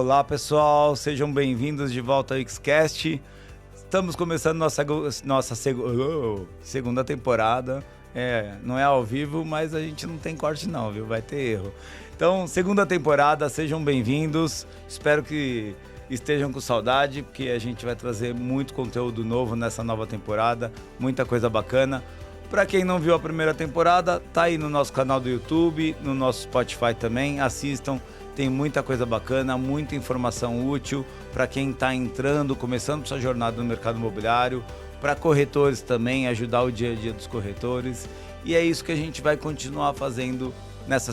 Olá pessoal, sejam bem-vindos de volta ao Xcast. Estamos começando nossa segunda temporada. Não é ao vivo, mas a gente não tem corte não, viu? Vai ter erro. Então, segunda temporada, sejam bem-vindos. Espero que estejam com saudade, porque a gente vai trazer muito conteúdo novo nessa nova temporada, muita coisa bacana. Para quem não viu a primeira temporada, tá aí no nosso canal do YouTube, no nosso Spotify também, assistam. Tem muita coisa bacana, muita informação útil para quem está entrando, começando sua jornada no mercado imobiliário, para corretores também, ajudar o dia a dia dos corretores. E é isso que a gente vai continuar fazendo nessa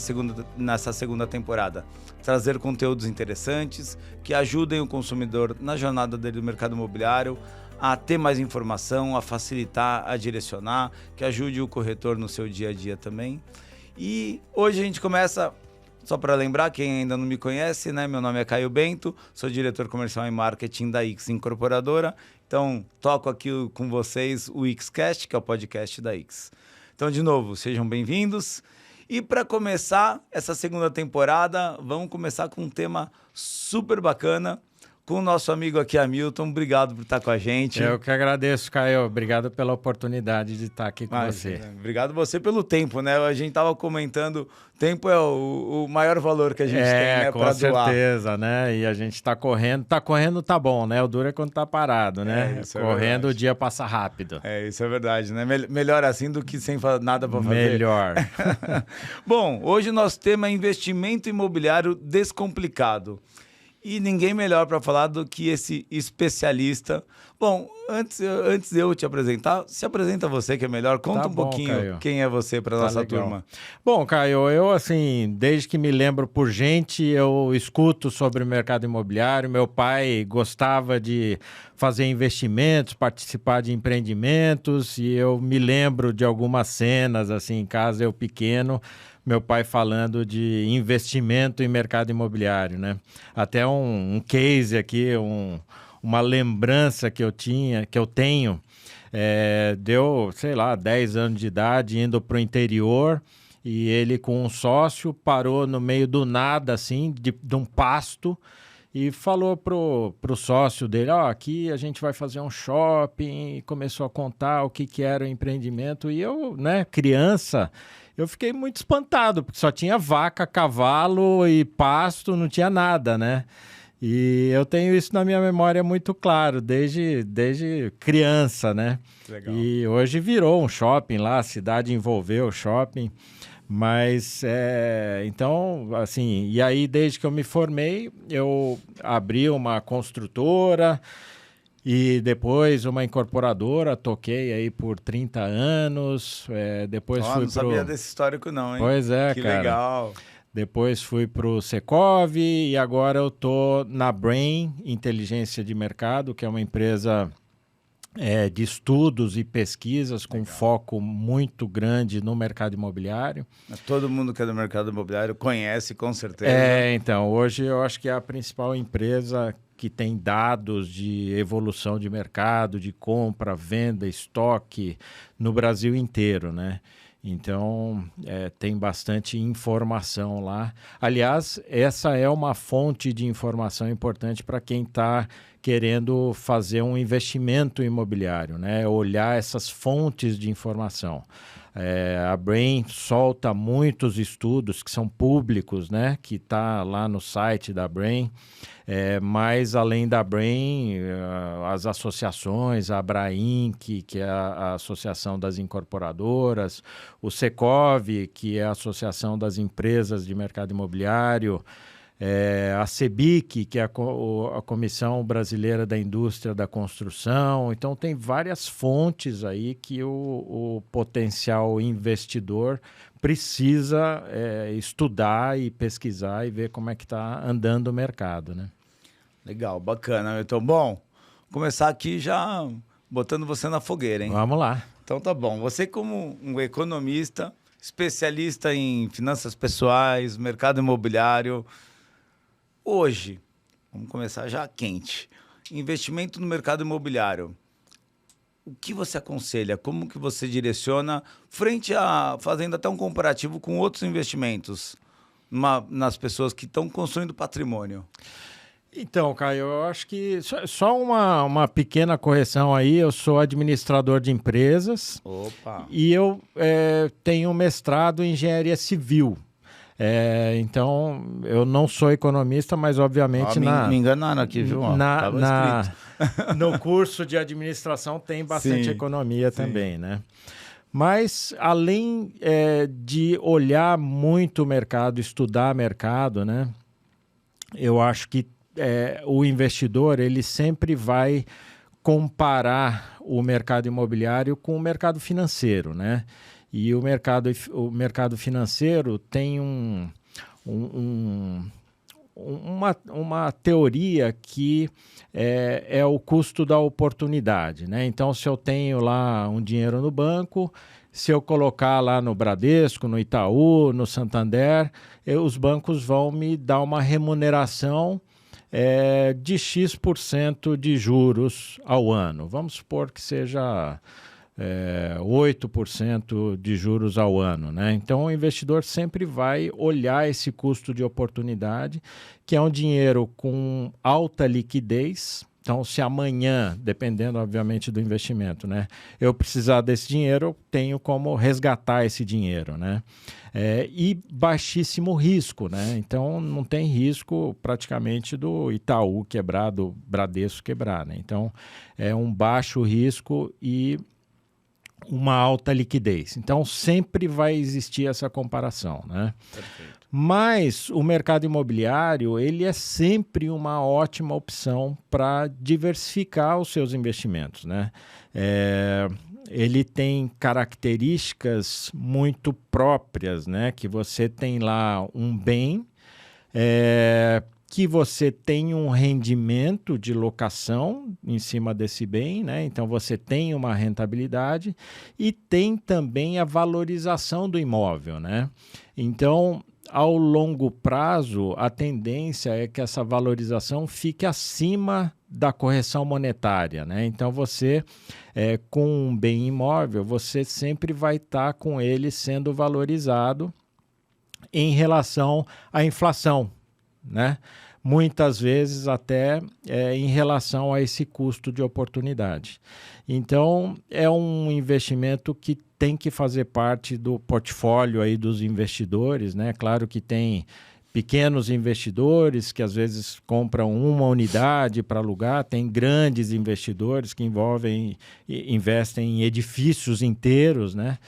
segunda temporada. Trazer conteúdos interessantes que ajudem o consumidor na jornada dele no mercado imobiliário a ter mais informação, a facilitar, a direcionar, que ajude o corretor no seu dia a dia também. E hoje a gente começa... Só para lembrar, quem ainda não me conhece, né? Meu nome é Caio Bento, sou diretor comercial e marketing da X Incorporadora. Então, toco aqui com vocês o Xcast, que é o podcast da X. Então, de novo, sejam bem-vindos. E para começar essa segunda temporada, vamos começar com um tema super bacana, com o nosso amigo aqui, Hamilton. Obrigado por estar com a gente. Eu que agradeço, Caio. Obrigado pela oportunidade de estar aqui com você. Obrigado você pelo tempo, né? A gente estava comentando, tempo é o maior valor que a gente tem, né? Com certeza, né? E a gente está correndo, tá bom, né? O duro é quando tá parado, né? Correndo, o dia passa rápido. Isso é verdade, né? Melhor assim do que sem nada para fazer. Melhor. Bom, hoje o nosso tema é investimento imobiliário descomplicado. E ninguém melhor para falar do que esse especialista. Bom, antes de eu te apresentar, se apresenta você que é melhor. Conta pouquinho, Caio, quem é você para nossa turma. Bom, Caio, eu assim, desde que me lembro por gente, eu escuto sobre o mercado imobiliário. Meu pai gostava de fazer investimentos, participar de empreendimentos, e eu me lembro de algumas cenas, assim, em casa, eu pequeno, meu pai falando de investimento em mercado imobiliário, né? Até um case aqui, uma lembrança que eu tenho, deu, sei lá, 10 anos de idade, indo para o interior, e ele com um sócio parou no meio do nada, assim, de um pasto, e falou pro sócio dele, aqui a gente vai fazer um shopping, e começou a contar o que era o empreendimento, e eu, né, criança... Eu fiquei muito espantado, porque só tinha vaca, cavalo e pasto, não tinha nada, né? E eu tenho isso na minha memória muito claro, desde criança, né? Legal. E hoje virou um shopping lá, a cidade envolveu o shopping, mas, então, assim, e aí desde que eu me formei, eu abri uma construtora... E depois uma incorporadora, toquei aí por 30 anos, depois fui não sabia desse histórico não, hein? Pois é, que cara. Legal. Depois fui pro Secov e agora eu tô na Brain Inteligência de Mercado, que é uma empresa de estudos e pesquisas com foco muito grande no mercado imobiliário. Todo mundo que é do mercado imobiliário conhece, com certeza. Então, hoje eu acho que é a principal empresa que tem dados de evolução de mercado, de compra, venda, estoque no Brasil inteiro, né? Então, tem bastante informação lá. Aliás, essa é uma fonte de informação importante para quem está querendo fazer um investimento imobiliário, né? Olhar essas fontes de informação. A Brain solta muitos estudos que são públicos, né? Que está lá no site da Brain. Mas além da Brain, as associações, a Abrainc, que é a Associação das Incorporadoras, o Secov, que é a Associação das Empresas de Mercado Imobiliário, a CEBIC, que é a Comissão Brasileira da Indústria da Construção. Então, tem várias fontes aí que o potencial investidor precisa estudar e pesquisar e ver como é que está andando o mercado, né? Legal, bacana. Então, bom, começar aqui já botando você na fogueira, hein? Vamos lá. Então tá bom. Você como um economista, especialista em finanças pessoais, mercado imobiliário, hoje, vamos começar já quente, investimento no mercado imobiliário, o que você aconselha? Como que você direciona frente a, fazendo até um comparativo com outros investimentos nas pessoas que estão construindo patrimônio? Então, Caio, eu acho que só uma pequena correção aí. Eu sou administrador de empresas. Opa! E eu tenho mestrado em engenharia civil. Então, eu não sou economista, mas obviamente Me enganaram aqui, viu? Tava escrito. no curso de administração tem bastante Sim, economia sim. também, né? Mas, além de olhar muito o mercado, estudar mercado, né? Eu acho que o investidor ele sempre vai comparar o mercado imobiliário com o mercado financeiro, né? E o mercado financeiro tem uma teoria que é o custo da oportunidade, né? Então, se eu tenho lá um dinheiro no banco, se eu colocar lá no Bradesco, no Itaú, no Santander, os bancos vão me dar uma remuneração de X% de juros ao ano. Vamos supor que seja 8% de juros ao ano, né? Então, o investidor sempre vai olhar esse custo de oportunidade, que é um dinheiro com alta liquidez. Então, se amanhã, dependendo, obviamente, do investimento, né, eu precisar desse dinheiro, eu tenho como resgatar esse dinheiro, né? E baixíssimo risco, né? Então, não tem risco praticamente do Itaú quebrar, do Bradesco quebrar, né? Então, é um baixo risco e uma alta liquidez. Então, sempre vai existir essa comparação, né? Perfeito. Mas o mercado imobiliário, ele é sempre uma ótima opção para diversificar os seus investimentos, né? Ele tem características muito próprias, né? Que você tem lá um bem, que você tem um rendimento de locação em cima desse bem, né? Então você tem uma rentabilidade e tem também a valorização do imóvel, né? Então, ao longo prazo, a tendência é que essa valorização fique acima da correção monetária, né? Então você, com um bem imóvel, você sempre vai estar com ele sendo valorizado em relação à inflação, né? Muitas vezes até em relação a esse custo de oportunidade. Então, é um investimento que tem que fazer parte do portfólio aí dos investidores, né? Claro que tem pequenos investidores que às vezes compram uma unidade para alugar, tem grandes investidores que investem em edifícios inteiros, né?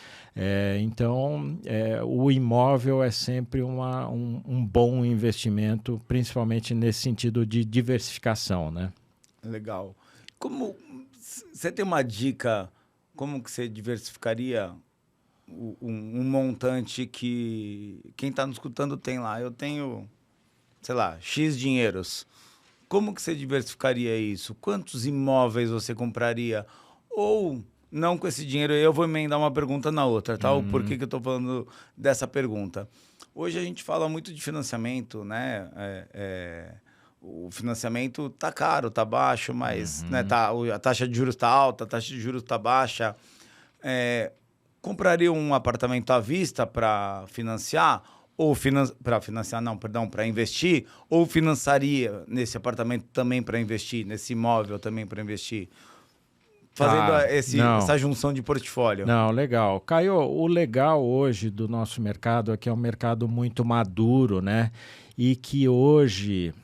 Então, o imóvel é sempre um bom investimento, principalmente nesse sentido de diversificação, né? Legal. Como você tem uma dica, como que você diversificaria um montante que quem está nos escutando tem lá? Eu tenho, sei lá, X dinheiros. Como que você diversificaria isso? Quantos imóveis você compraria? Ou não com esse dinheiro? Eu vou emendar uma pergunta na outra, tá? O porquê que eu estou falando dessa pergunta? Hoje a gente fala muito de financiamento, né? O financiamento tá caro, tá baixo, mas né, a taxa de juros tá alta, a taxa de juros tá baixa. Compraria um apartamento à vista para financiar? Ou para financiar, não, perdão, para investir? Ou financiaria nesse apartamento também para investir, nesse imóvel também para investir? Fazendo essa junção de portfólio. Não, legal. Caio, o legal hoje do nosso mercado é que é um mercado muito maduro, né? E que hoje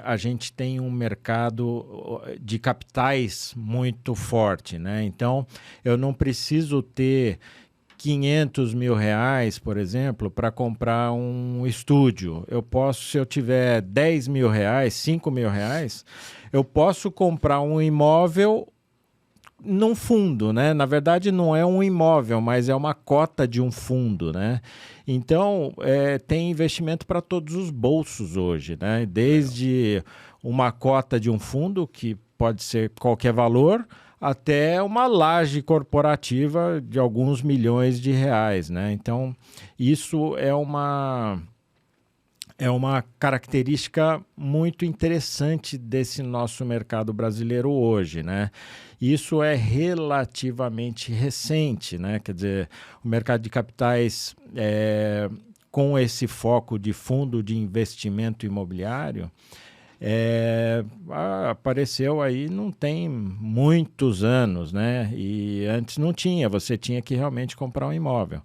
a gente tem um mercado de capitais muito forte, né? Então, eu não preciso ter 500 mil reais, por exemplo, para comprar um estúdio. Eu posso, se eu tiver 10 mil reais, 5 mil reais, eu posso comprar um imóvel num fundo, né? Na verdade, não é um imóvel, mas é uma cota de um fundo, né? Então, tem investimento para todos os bolsos hoje, né? Desde uma cota de um fundo, que pode ser qualquer valor, até uma laje corporativa de alguns milhões de reais, né? Então, isso é uma característica muito interessante desse nosso mercado brasileiro hoje, né? Isso é relativamente recente, né? Quer dizer, o mercado de capitais, com esse foco de fundo de investimento imobiliário, Apareceu aí não tem muitos anos, né? E antes não tinha, você tinha que realmente comprar um imóvel.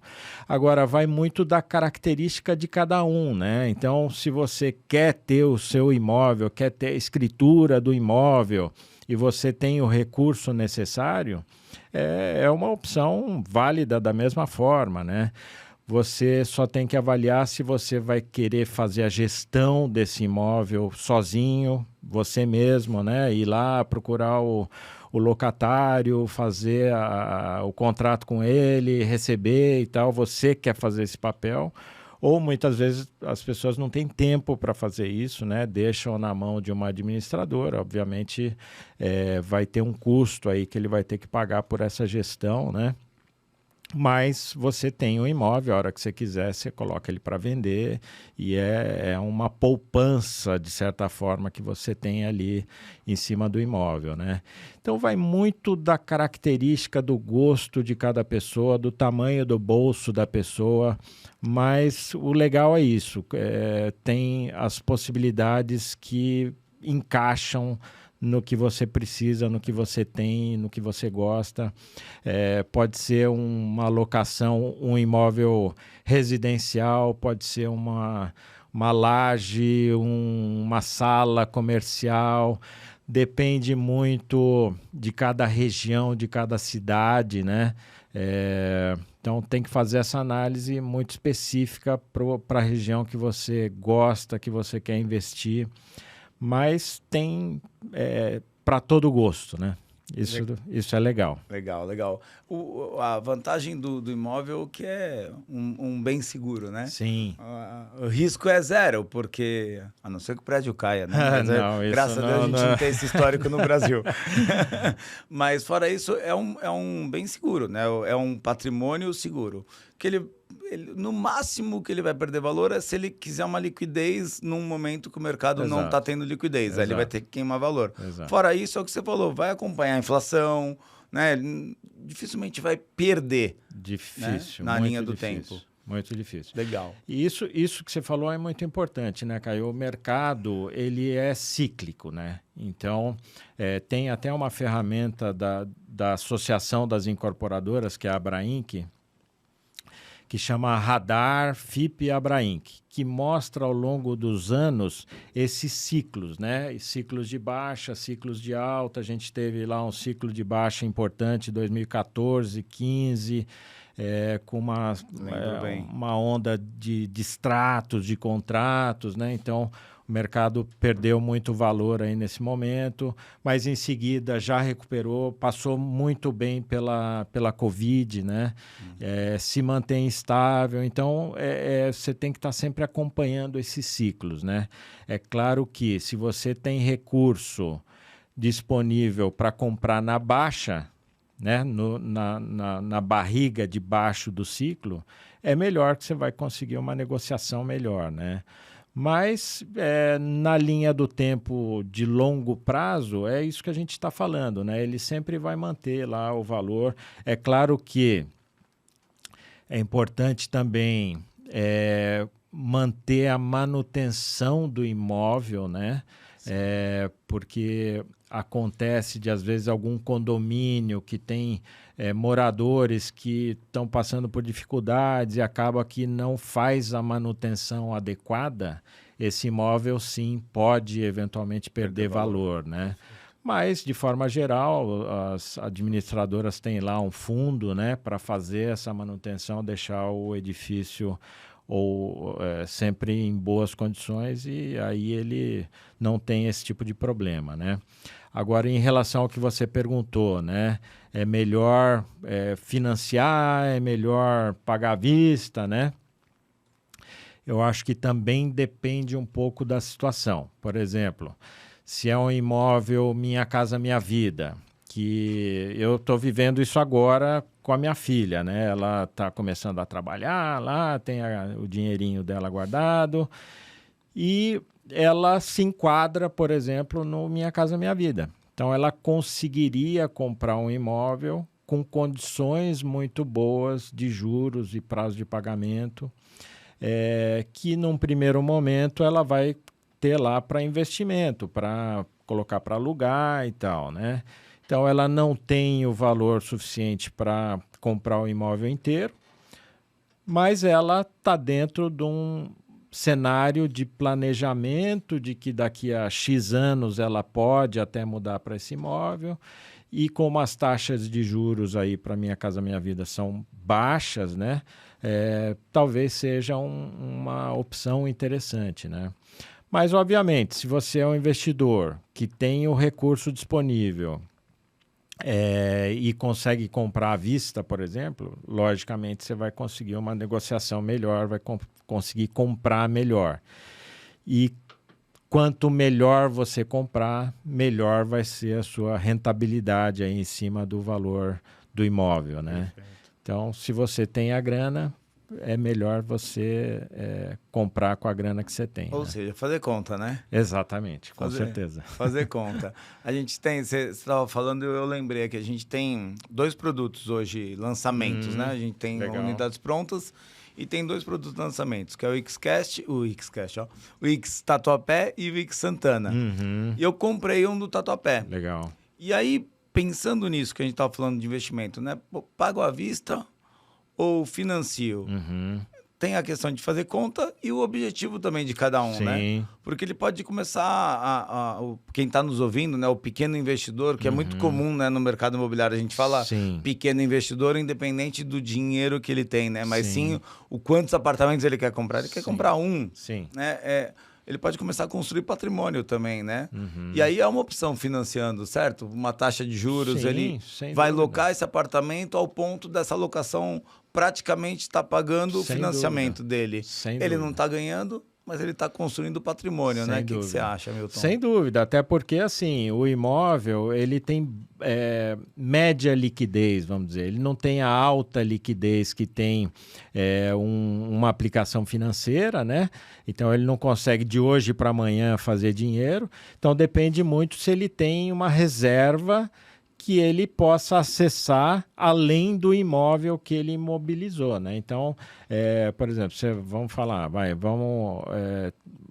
Agora, vai muito da característica de cada um, né? Então, se você quer ter o seu imóvel, quer ter a escritura do imóvel e você tem o recurso necessário, é uma opção válida da mesma forma, né? Você só tem que avaliar se você vai querer fazer a gestão desse imóvel sozinho, você mesmo, né? Ir lá procurar o locatário, fazer o contrato com ele, receber e tal. Você quer fazer esse papel? Ou muitas vezes as pessoas não têm tempo para fazer isso, né? Deixam na mão de uma administradora. Obviamente, vai ter um custo aí que ele vai ter que pagar por essa gestão, né? Mas você tem o imóvel, a hora que você quiser, você coloca ele para vender e é uma poupança, de certa forma, que você tem ali em cima do imóvel, né? Então vai muito da característica do gosto de cada pessoa, do tamanho do bolso da pessoa, mas o legal é isso, tem as possibilidades que encaixam no que você precisa, no que você tem, no que você gosta. Pode ser uma locação, um imóvel residencial, pode ser uma laje, uma sala comercial. Depende muito de cada região, de cada cidade, né? Então tem que fazer essa análise muito específica para a região que você gosta, que você quer investir. Mas tem para todo gosto, né? Isso é legal. Legal. A vantagem do imóvel que é um bem seguro, né? Sim. O risco é zero, porque a não ser que o prédio caia, né? Graças a Deus a gente não tem esse histórico no Brasil. Mas fora isso, é um bem seguro, né? É um patrimônio seguro. Que ele, no máximo que ele vai perder valor é se ele quiser uma liquidez num momento que o mercado não está tendo liquidez. Aí ele vai ter que queimar valor. Exato. Fora isso, é o que você falou, vai acompanhar a inflação, né? Dificilmente vai perder. Difícil. Né? Na linha do difícil. tempo. Muito difícil. Legal. E isso que você falou é muito importante, né, Caio? O mercado, ele é cíclico, né? Então, tem até uma ferramenta da Associação das Incorporadoras, que é a Abrainc, que chama Radar FIP Abrainc, que mostra ao longo dos anos esses ciclos, né? Ciclos de baixa, ciclos de alta. A gente teve lá um ciclo de baixa importante em 2014, 15, com uma onda de extratos, de contratos, né? Então, o mercado perdeu muito valor aí nesse momento, mas em seguida já recuperou, passou muito bem pela Covid, né? Se mantém estável. Então, você tem que estar sempre acompanhando esses ciclos, né? É claro que se você tem recurso disponível para comprar na baixa, né? Na barriga de baixo do ciclo, é melhor que você vai conseguir uma negociação melhor, né? Mas na linha do tempo de longo prazo, é isso que a gente está falando, né? Ele sempre vai manter lá o valor. É claro que é importante também manter a manutenção do imóvel, né? Porque acontece de, às vezes, algum condomínio que tem moradores que estão passando por dificuldades e acaba que não faz a manutenção adequada, esse imóvel, sim, pode eventualmente perder valor, né? Mas, de forma geral, as administradoras têm lá um fundo, né, para fazer essa manutenção, deixar o edifício sempre em boas condições, e aí ele não tem esse tipo de problema, né? Agora, em relação ao que você perguntou, né? É melhor financiar, é melhor pagar à vista, né? Eu acho que também depende um pouco da situação. Por exemplo, se é um imóvel Minha Casa Minha Vida, que eu estou vivendo isso agora com a minha filha, né? Ela está começando a trabalhar lá, tem o dinheirinho dela guardado e ela se enquadra, por exemplo, no Minha Casa Minha Vida. Então, ela conseguiria comprar um imóvel com condições muito boas de juros e prazo de pagamento, que num primeiro momento ela vai ter lá para investimento, para colocar para alugar e tal, né? Então, ela não tem o valor suficiente para comprar o imóvel inteiro, mas ela está dentro de um cenário de planejamento de que daqui a X anos ela pode até mudar para esse imóvel. E como as taxas de juros aí para Minha Casa Minha Vida são baixas, né? Talvez seja uma opção interessante, né? Mas, obviamente, se você é um investidor que tem o recurso disponível e consegue comprar à vista, por exemplo, logicamente você vai conseguir uma negociação melhor, vai conseguir comprar melhor. E quanto melhor você comprar, melhor vai ser a sua rentabilidade aí em cima do valor do imóvel, né? Então, se você tem a grana, é melhor você comprar com a grana que você tem. Ou seja, fazer conta, né? Exatamente, com certeza. Fazer conta. A gente tem, você estava falando, eu lembrei que a gente tem 2 produtos hoje, lançamentos, né? A gente tem unidades prontas e tem 2 produtos lançamentos, que é o XCast, o X Tatuapé e o X Santana. E eu comprei um do Tatuapé. Legal. E aí, pensando nisso que a gente estava falando de investimento, né? Pago à vista ou financio? Tem a questão de fazer conta e o objetivo também de cada um, né? Porque ele pode começar quem está nos ouvindo, né? O pequeno investidor, que é muito comum, né? No mercado imobiliário a gente fala pequeno investidor, independente do dinheiro que ele tem, né? Mas sim o quantos apartamentos ele quer comprar. Ele quer comprar um, né? Ele pode começar a construir patrimônio também, né? E aí é uma opção financiando, certo? Uma taxa de juros, ele vai locar esse apartamento ao ponto dessa locação praticamente estar pagando o financiamento dele. Ele não está ganhando, mas ele está construindo patrimônio, né? O que você acha, Milton? Sem dúvida, até porque assim, o imóvel ele tem média liquidez, vamos dizer. Ele não tem a alta liquidez que tem uma aplicação financeira, né? Então ele não consegue de hoje para amanhã fazer dinheiro. Então depende muito se ele tem uma reserva que ele possa acessar além do imóvel que ele imobilizou, né? Então, por exemplo, vamos falar,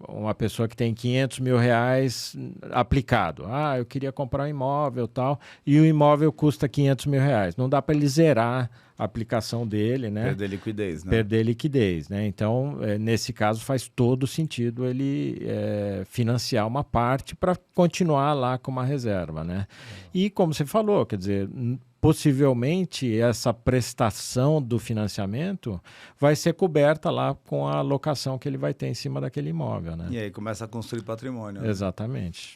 uma pessoa que tem 500 mil reais aplicado. Eu queria comprar um imóvel tal, e o imóvel custa 500 mil reais. Não dá para ele zerar a aplicação dele, né? Perder liquidez, né? Perder liquidez, né? Então, nesse caso, faz todo sentido ele financiar uma parte para continuar lá com uma reserva, né? E como você falou, quer dizer, possivelmente essa prestação do financiamento vai ser coberta lá com a locação que ele vai ter em cima daquele imóvel, né? E aí começa a construir patrimônio. Né? Exatamente.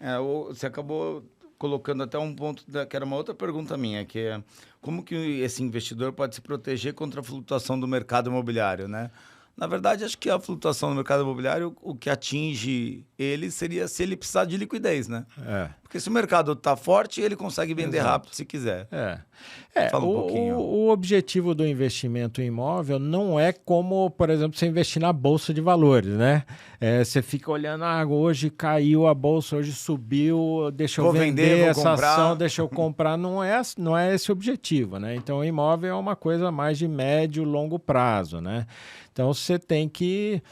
Você acabou colocando até um ponto que era uma outra pergunta minha, que é como que esse investidor pode se proteger contra a flutuação do mercado imobiliário, né? Na verdade, acho que a flutuação do mercado imobiliário, o que atinge ele seria se ele precisar de liquidez, né? Porque se o mercado está forte, ele consegue vender rápido se quiser. Fala um pouquinho. O objetivo do investimento em imóvel não é como, por exemplo, você investir na Bolsa de Valores, né? Você fica olhando, hoje caiu a Bolsa, hoje subiu, deixa eu vender essa ação, deixa eu comprar. Não é esse o objetivo, né? Então, o imóvel é uma coisa mais de médio e longo prazo, né? Então, você tem que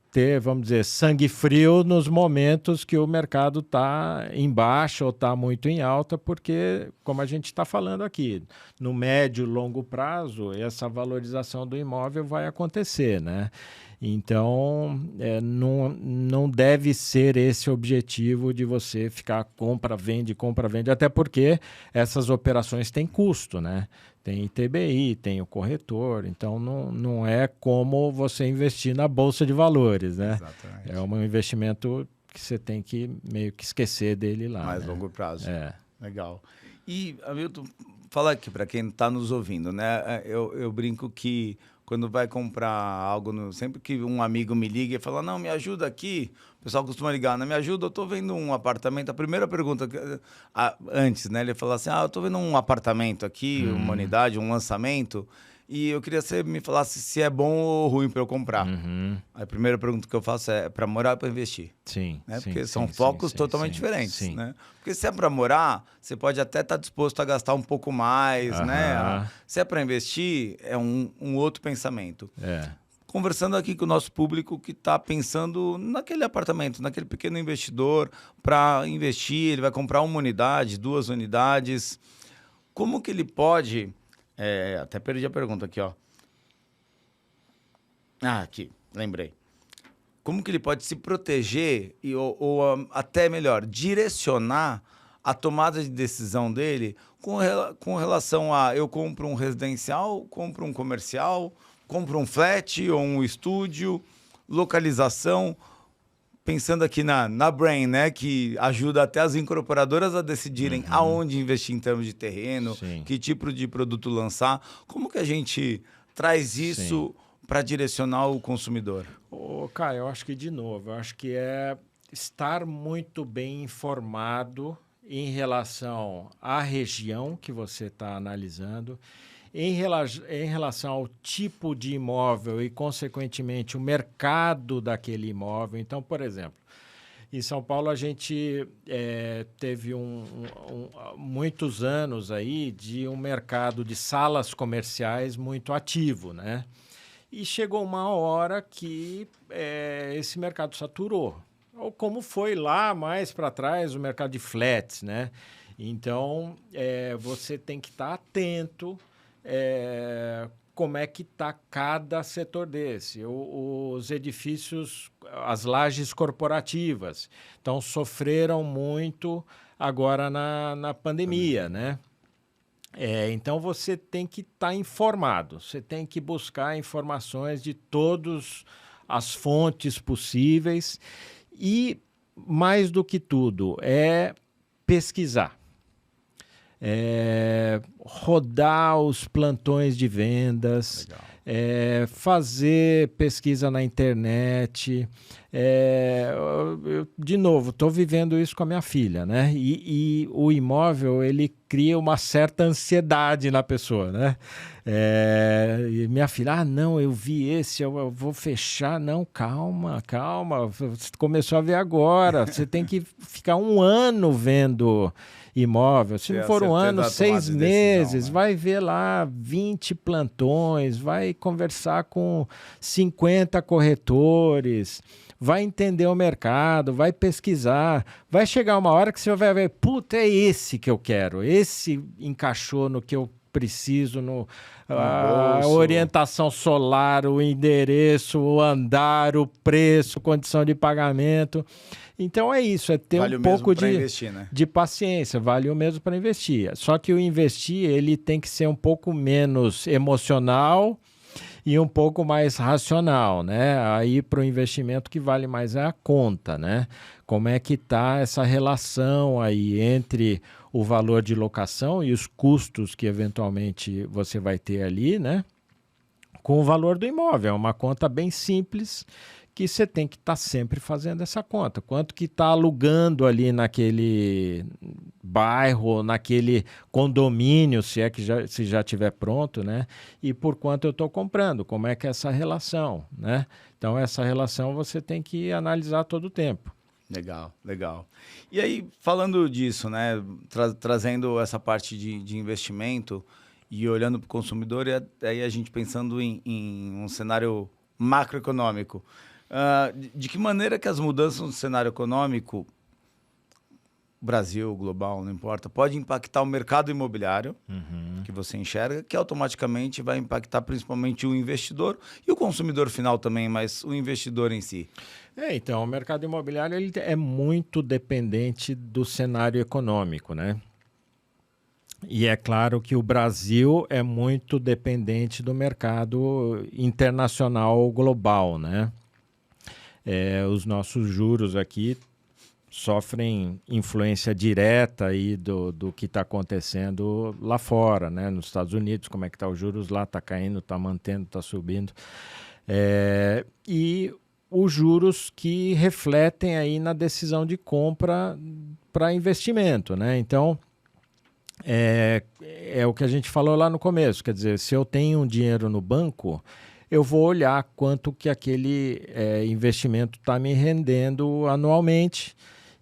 ter, vamos dizer, sangue frio nos momentos que o mercado está em baixa ou está muito em alta, porque, como a gente está falando aqui, no médio e longo prazo, essa valorização do imóvel vai acontecer, né? Então, não deve ser esse o objetivo de você ficar compra, vende, até porque essas operações têm custo, né? Tem ITBI, tem o corretor, então não é como você investir na Bolsa de Valores, né? Exatamente. É um investimento que você tem que meio que esquecer dele lá. Mais né? longo prazo. Legal. E, Hamilton, fala aqui para quem está nos ouvindo, né? Eu brinco que quando vai comprar algo, sempre que um amigo me liga e fala, não, me ajuda aqui, o pessoal costuma ligar, não me ajuda, eu estou vendo um apartamento, a primeira pergunta, antes, né, ele fala assim, eu estou vendo um apartamento aqui, uma unidade, um lançamento, e eu queria que você me falasse se é bom ou ruim para eu comprar. A primeira pergunta que eu faço é para morar ou para investir? Sim. Né? Porque são focos totalmente diferentes. Né? Porque se é para morar, você pode até estar disposto a gastar um pouco mais. Né? Se é para investir, é um outro pensamento. conversando aqui com o nosso público que está pensando naquele apartamento, naquele pequeno investidor para investir, ele vai comprar uma unidade, 2 unidades. Como que ele pode... até perdi a pergunta aqui, ó. Aqui, lembrei. Como que ele pode se proteger ou até melhor, direcionar a tomada de decisão dele com relação a eu compro um residencial, compro um comercial, compro um flat ou um estúdio, localização, pensando aqui na Brain, né, que ajuda até as incorporadoras a decidirem aonde investir em termos de terreno, que tipo de produto lançar. Como que a gente traz isso para direcionar o consumidor? Caio, eu acho que, de novo, eu acho que é estar muito bem informado em relação à região que você está analisando, em relação ao tipo de imóvel e, consequentemente, o mercado daquele imóvel. Então, por exemplo, em São Paulo a gente teve muitos anos aí de um mercado de salas comerciais muito ativo, né? E chegou uma hora que esse mercado saturou. Ou como foi lá mais para trás o mercado de flats, né? Então, você tem que estar atento como é que está cada setor desse. Os edifícios, as lajes corporativas, então sofreram muito agora na pandemia, né? Então, você tem que estar informado, você tem que buscar informações de todas as fontes possíveis e, mais do que tudo, pesquisar. Rodar os plantões de vendas, fazer pesquisa na internet. De novo, estou vivendo isso com a minha filha, né? E o imóvel, ele cria uma certa ansiedade na pessoa, né? E minha filha, não, eu vi esse, eu vou fechar. Não, calma, você começou a ver agora, você tem que ficar 1 ano vendo imóvel. Se não for 1 ano, 6 meses, decisão, né? Vai ver lá 20 plantões, vai conversar com 50 corretores, vai entender o mercado, vai pesquisar, vai chegar uma hora que você vai ver, puta, é esse que eu quero, esse encaixou no que eu preciso, a orientação solar, o endereço, o andar, o preço, condição de pagamento. Então é isso, é ter um pouco de paciência, vale o mesmo para investir. Só que o investir, ele tem que ser um pouco menos emocional e um pouco mais racional, né? Aí para o investimento que vale mais é a conta, né? Como é que está essa relação aí entre o valor de locação e os custos que eventualmente você vai ter ali, né? Com o valor do imóvel. É uma conta bem simples que você tem que estar sempre fazendo essa conta. Quanto que está alugando ali naquele bairro, naquele condomínio, se já estiver pronto, né? E por quanto eu estou comprando, como é que é essa relação, né? Então, essa relação você tem que analisar todo o tempo. Legal. E aí, falando disso, né? Trazendo essa parte de investimento e olhando para o consumidor, e aí a gente pensando em um cenário macroeconômico. De que maneira que as mudanças no cenário econômico, Brasil, global, não importa, pode impactar o mercado imobiliário que você enxerga, que automaticamente vai impactar principalmente o investidor e o consumidor final também, mas o investidor em si? Então, o mercado imobiliário ele é muito dependente do cenário econômico, né? E é claro que o Brasil é muito dependente do mercado internacional global, né? Os nossos juros aqui sofrem influência direta aí do que está acontecendo lá fora, né? Nos Estados Unidos, como é que está os juros lá, está caindo, está mantendo, está subindo. E os juros que refletem aí na decisão de compra para investimento, né? Então, é o que a gente falou lá no começo, quer dizer, se eu tenho um dinheiro no banco, eu vou olhar quanto que aquele investimento está me rendendo anualmente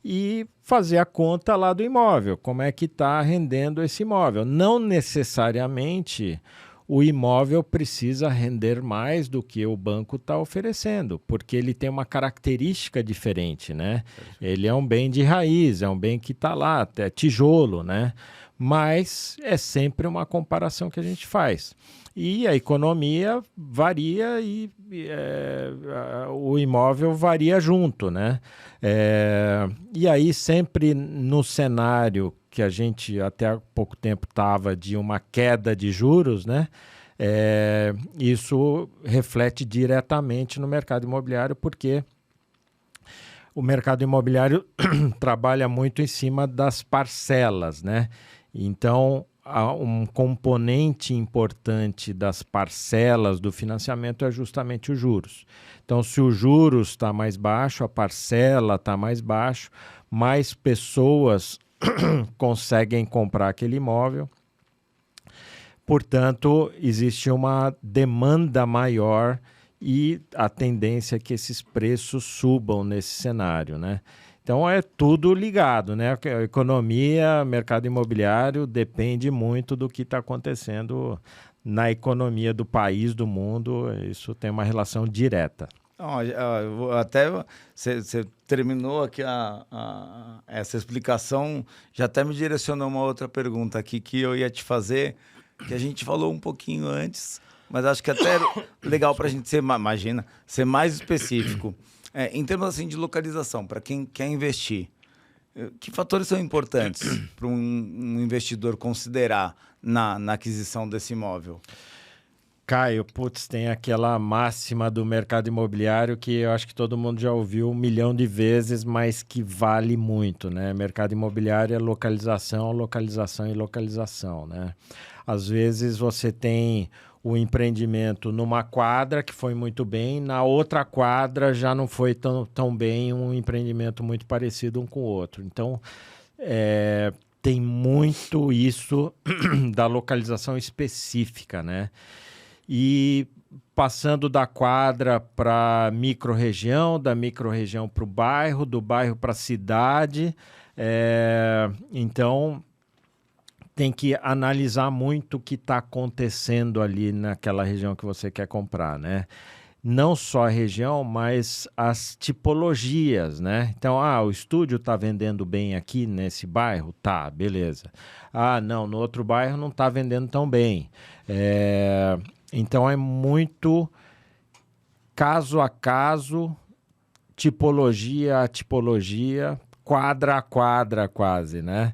e fazer a conta lá do imóvel, como é que está rendendo esse imóvel. Não necessariamente o imóvel precisa render mais do que o banco está oferecendo, porque ele tem uma característica diferente, né? Ele é um bem de raiz, é um bem que está lá, é tijolo, né? Mas é sempre uma comparação que a gente faz. E a economia varia e o imóvel varia junto, né? E aí sempre no cenário que a gente até há pouco tempo estava de uma queda de juros, né? Isso reflete diretamente no mercado imobiliário, porque o mercado imobiliário trabalha muito em cima das parcelas, né? Então, um componente importante das parcelas do financiamento é justamente os juros. Então, se o juros está mais baixo, a parcela está mais baixo, mais pessoas conseguem comprar aquele imóvel. Portanto, existe uma demanda maior e a tendência é que esses preços subam nesse cenário, né? Então é tudo ligado, né? A economia, mercado imobiliário depende muito do que está acontecendo na economia do país, do mundo. Isso tem uma relação direta. Até você terminou aqui essa explicação, já até me direcionou uma outra pergunta aqui que eu ia te fazer, que a gente falou um pouquinho antes, mas acho que até legal para a gente ser mais específico. Em termos assim, de localização, para quem quer investir, que fatores são importantes para um investidor considerar na aquisição desse imóvel? Caio, tem aquela máxima do mercado imobiliário que eu acho que todo mundo já ouviu 1 milhão de vezes, mas que vale muito, né? Mercado imobiliário é localização, localização e localização, né? Às vezes você tem o empreendimento numa quadra que foi muito bem, na outra quadra já não foi tão bem, um empreendimento muito parecido um com o outro. Então, tem muito isso da localização específica, né? E passando da quadra para micro-região, da micro-região para o bairro, do bairro para a cidade. Então, tem que analisar muito o que está acontecendo ali naquela região que você quer comprar, né? Não só a região, mas as tipologias, né? Então, o estúdio está vendendo bem aqui nesse bairro? Tá, beleza. Não, no outro bairro não está vendendo tão bem. Então, é muito caso a caso, tipologia a tipologia, quadra a quadra quase, né?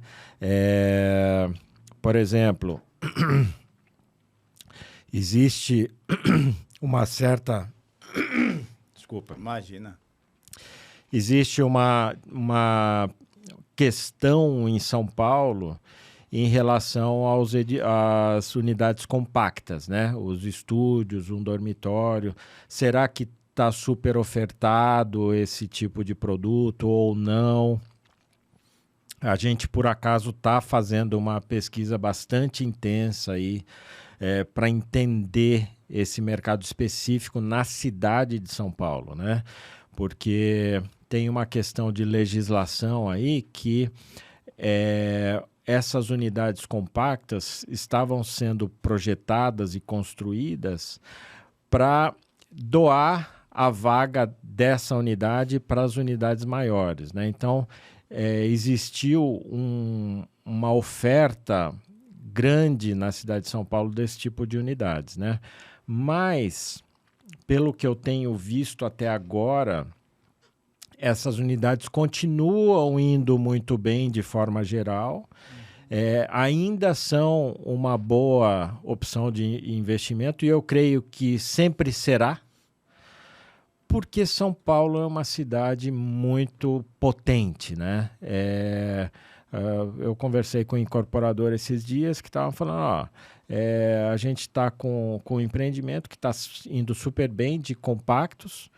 Por exemplo, existe uma certa... Desculpa. Imagina. Existe uma questão em São Paulo em relação às unidades compactas, né? Os estúdios, um dormitório. Será que está super ofertado esse tipo de produto ou não? A gente, por acaso, está fazendo uma pesquisa bastante intensa aí para entender esse mercado específico na cidade de São Paulo, né? Porque tem uma questão de legislação aí que essas unidades compactas estavam sendo projetadas e construídas para doar a vaga dessa unidade para as unidades maiores, né? Então, existiu uma oferta grande na cidade de São Paulo desse tipo de unidades, né? Mas, pelo que eu tenho visto até agora, essas unidades continuam indo muito bem de forma geral, ainda são uma boa opção de investimento e eu creio que sempre será, porque São Paulo é uma cidade muito potente, né? Eu conversei com um incorporador esses dias que estavam falando, a gente está com um empreendimento que está indo super bem de compactos,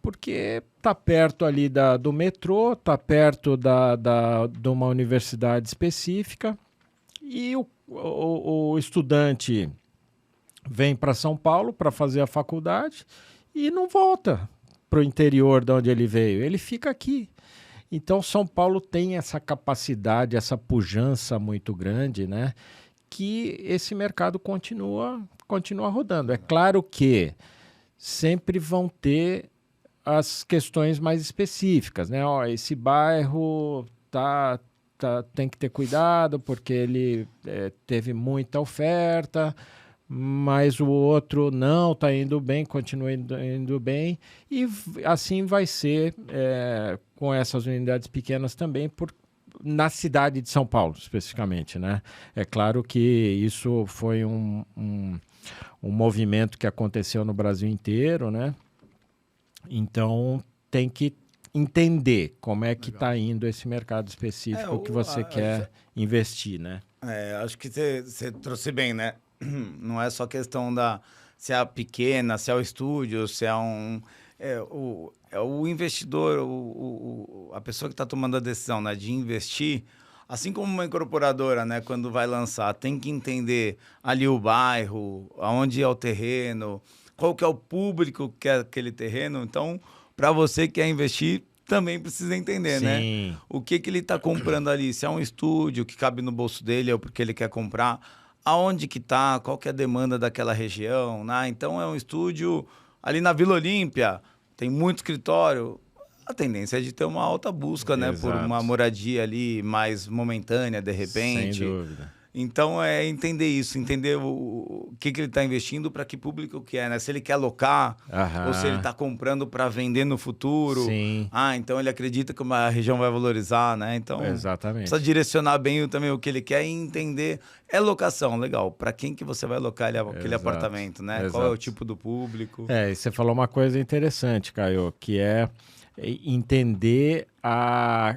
porque está perto ali do metrô, está perto de uma universidade específica e o estudante vem para São Paulo para fazer a faculdade e não volta para o interior de onde ele veio, ele fica aqui. Então, São Paulo tem essa capacidade, essa pujança muito grande, né? que esse mercado continua rodando. É claro que sempre vão ter as questões mais específicas, né? Ó, esse bairro tem que ter cuidado porque ele teve muita oferta, mas o outro não, está indo bem, continua indo bem, e assim vai ser com essas unidades pequenas também, na cidade de São Paulo, especificamente, né? É claro que isso foi um movimento que aconteceu no Brasil inteiro, né? Então, tem que entender como é que está indo esse mercado específico que você quer investir, né? Acho que você trouxe bem, né? Não é só questão se é pequena, se é o estúdio, se é o investidor, a pessoa que está tomando a decisão, né, de investir, assim como uma incorporadora, né, quando vai lançar, tem que entender ali o bairro, aonde é o terreno, qual que é o público que é aquele terreno. Então, para você que quer investir, também precisa entender, né? O que ele está comprando ali, se é um estúdio que cabe no bolso dele ou porque ele quer comprar, aonde que tá, qual que é a demanda daquela região, né? Então, é um estúdio ali na Vila Olímpia, tem muito escritório, a tendência é de ter uma alta busca, né? Por uma moradia ali mais momentânea, de repente. Sem dúvida. Então, é entender isso, entender o que ele está investindo, para que público que é, né? Se ele quer alocar, ou se ele está comprando para vender no futuro. Sim. Então ele acredita que uma região vai valorizar, né? Então, exatamente, precisa direcionar bem também o que ele quer e entender. É locação, legal. Para quem que você vai alocar aquele apartamento, né? Exato. Qual é o tipo do público? E você falou uma coisa interessante, Caio, que é entender a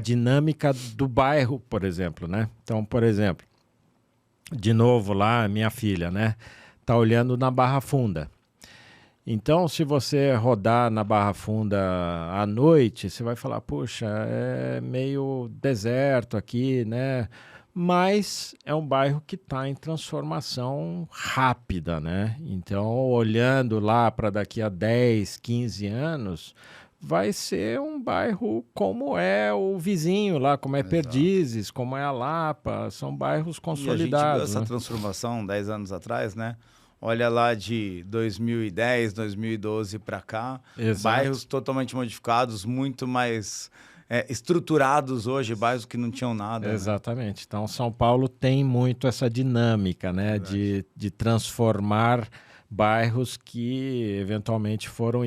dinâmica do bairro, por exemplo, né? Então, por exemplo, de novo lá, minha filha, né? Tá olhando na Barra Funda. Então, se você rodar na Barra Funda à noite, você vai falar, puxa, é meio deserto aqui, né? Mas é um bairro que está em transformação rápida, né? Então, olhando lá para daqui a 10, 15 anos, vai ser um bairro como é o vizinho lá, como é Perdizes, como é a Lapa, são bairros consolidados. E a gente viu essa transformação 10 anos atrás, né? Olha lá de 2010, 2012 para cá, bairros totalmente modificados, muito mais estruturados hoje, bairros que não tinham nada. Exatamente. Né? Então, São Paulo tem muito essa dinâmica, né? De transformar bairros que eventualmente foram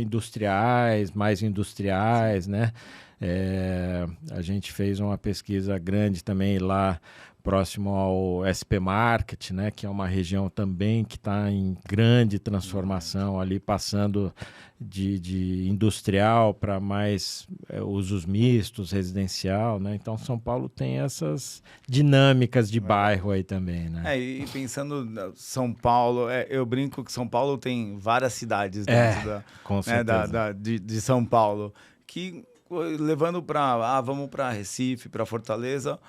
mais industriais, né? A gente fez uma pesquisa grande também lá próximo ao SP Market, né? Que é uma região também que está em grande transformação ali, passando de industrial para mais usos mistos, residencial, né? Então, São Paulo tem essas dinâmicas de bairro aí também, né? E pensando São Paulo, eu brinco que São Paulo tem várias cidades dentro com certeza. de São Paulo, que levando para, vamos para Recife, para Fortaleza,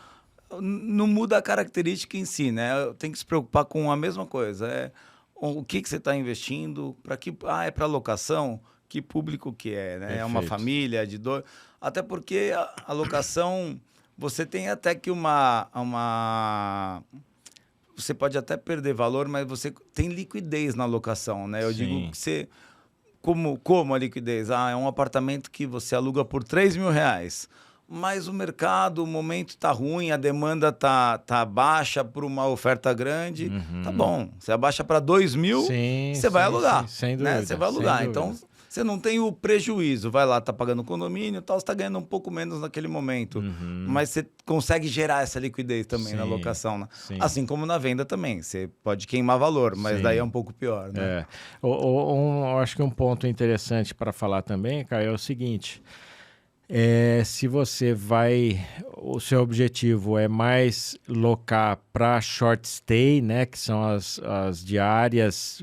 não muda a característica em si, né? Tem que se preocupar com a mesma coisa. O que você está investindo, para que é para locação, que público que é, né? Perfeito. É uma família de dois. Até porque a locação, você tem até que você pode até perder valor, mas você tem liquidez na locação, né? Eu digo que você... Como a liquidez? É um apartamento que você aluga por R$3.000. Mas o mercado, o momento está ruim, a demanda tá baixa por uma oferta grande. Tá bom, você abaixa para 2.000, você vai alugar. Sem dúvida, né? Você vai alugar. Então, você não tem o prejuízo. Vai lá, tá pagando condomínio e tal, você está ganhando um pouco menos naquele momento. Mas você consegue gerar essa liquidez também na locação. Né? Assim como na venda também. Você pode queimar valor, mas daí é um pouco pior. Né? Eu acho que um ponto interessante para falar também, Caio, é o seguinte... se você o seu objetivo é mais locar para short stay, né, que são as diárias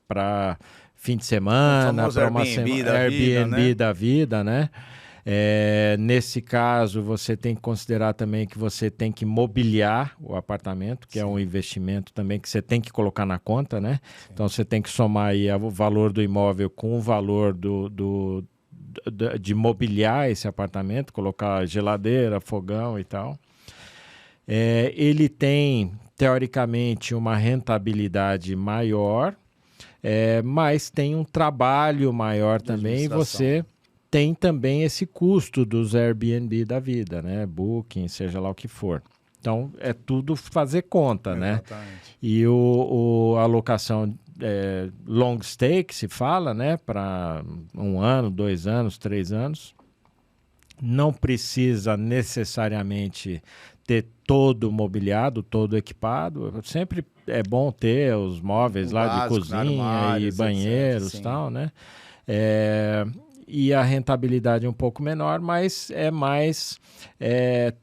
para fim de semana, para uma Airbnb da vida, né? Nesse caso, você tem que considerar também que você tem que mobiliar o apartamento, que é um investimento também que você tem que colocar na conta, né? Então, você tem que somar aí o valor do imóvel com o valor de mobiliar esse apartamento, colocar geladeira, fogão e tal. Ele tem, teoricamente, uma rentabilidade maior, mas tem um trabalho maior também, e você tem também esse custo dos Airbnb da vida, né? Booking, seja lá o que for. Então, é tudo fazer conta, Exatamente. né? E a alocação long stay, que se fala, né? Para 1 ano, 2 anos, 3 anos, não precisa necessariamente ter todo mobiliado, todo equipado. Sempre é bom ter os móveis lá básico, de cozinha armários, e banheiros e tal, né? E a rentabilidade é um pouco menor, mas é mais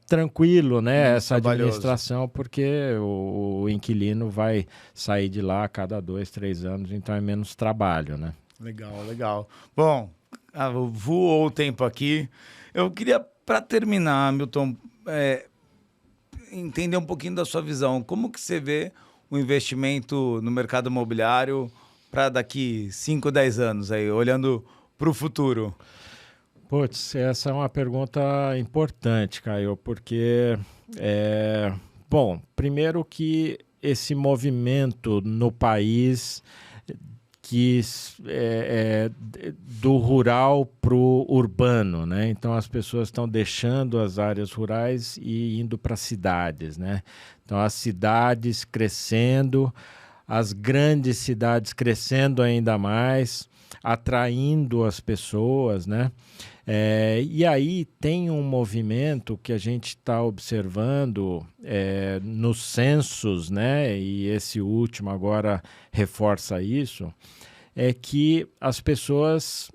tranquilo, né? Essa administração, porque o inquilino vai sair de lá a cada 2, 3 anos, então é menos trabalho, né? Legal. Bom, voou o tempo aqui. Eu queria, para terminar, Milton, entender um pouquinho da sua visão. Como que você vê o investimento no mercado imobiliário para daqui 5, 10 anos, aí, olhando para o futuro? Putz, essa é uma pergunta importante, Caio, porque, bom, primeiro que esse movimento no país do rural para o urbano, né? Então as pessoas estão deixando as áreas rurais e indo para cidades, né? Então as cidades crescendo, as grandes cidades crescendo ainda mais, atraindo as pessoas, né? E aí tem um movimento que a gente está observando nos censos, né? E esse último agora reforça isso, é que as pessoas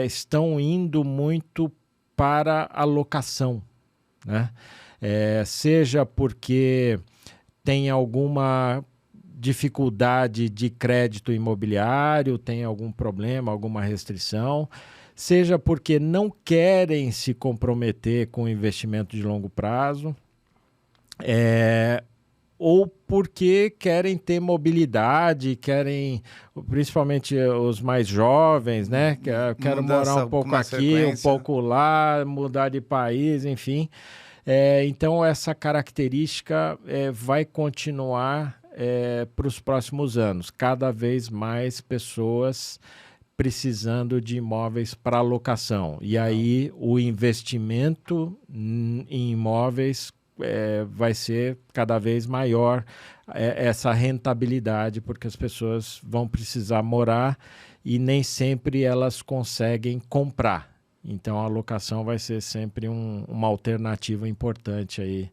estão indo muito para a locação, né? Seja porque tem alguma dificuldade de crédito imobiliário, tem algum problema, alguma restrição, seja porque não querem se comprometer com investimento de longo prazo, ou porque querem ter mobilidade, querem, principalmente os mais jovens, né? Quero morar um pouco aqui, um pouco lá, mudar de país, enfim. Então, essa característica vai continuar para os próximos anos. Cada vez mais pessoas precisando de imóveis para locação. E aí o investimento em imóveis vai ser cada vez maior, essa rentabilidade, porque as pessoas vão precisar morar e nem sempre elas conseguem comprar. Então a locação vai ser sempre uma alternativa importante aí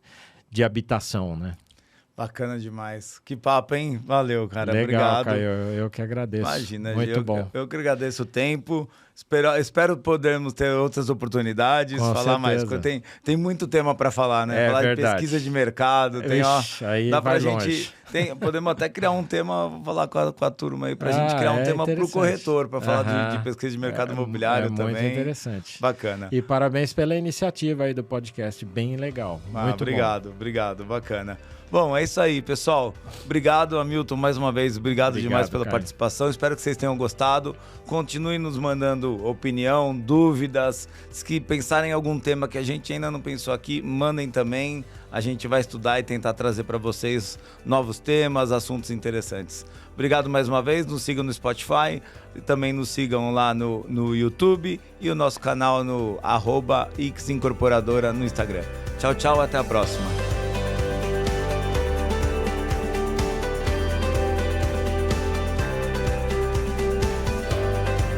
de habitação, né? Bacana demais. Que papo, hein? Valeu, cara. Legal, obrigado. Caio. Eu que agradeço. Imagina, muito bom. Eu que agradeço o tempo. Espero podermos ter outras oportunidades, Com falar certeza. mais. Tem muito tema para falar, né? Falar verdade. de pesquisa de mercado. Aí dá vai pra longe. gente. Podemos até criar um tema, falar com a turma aí, pra gente criar um tema pro corretor, para falar de pesquisa de mercado imobiliário também. Muito interessante. Bacana. E parabéns pela iniciativa aí do podcast, bem legal. Muito obrigado, bacana. Bom, é isso aí, pessoal. Obrigado, Hamilton, mais uma vez. Obrigado demais pela participação. Espero que vocês tenham gostado. Continuem nos mandando opinião, dúvidas. Se que pensarem em algum tema que a gente ainda não pensou aqui, mandem também. A gente vai estudar e tentar trazer para vocês novos temas, assuntos interessantes. Obrigado mais uma vez. Nos sigam no Spotify. E também nos sigam lá no YouTube e o nosso canal no @xincorporadora no Instagram. Tchau, tchau. Até a próxima.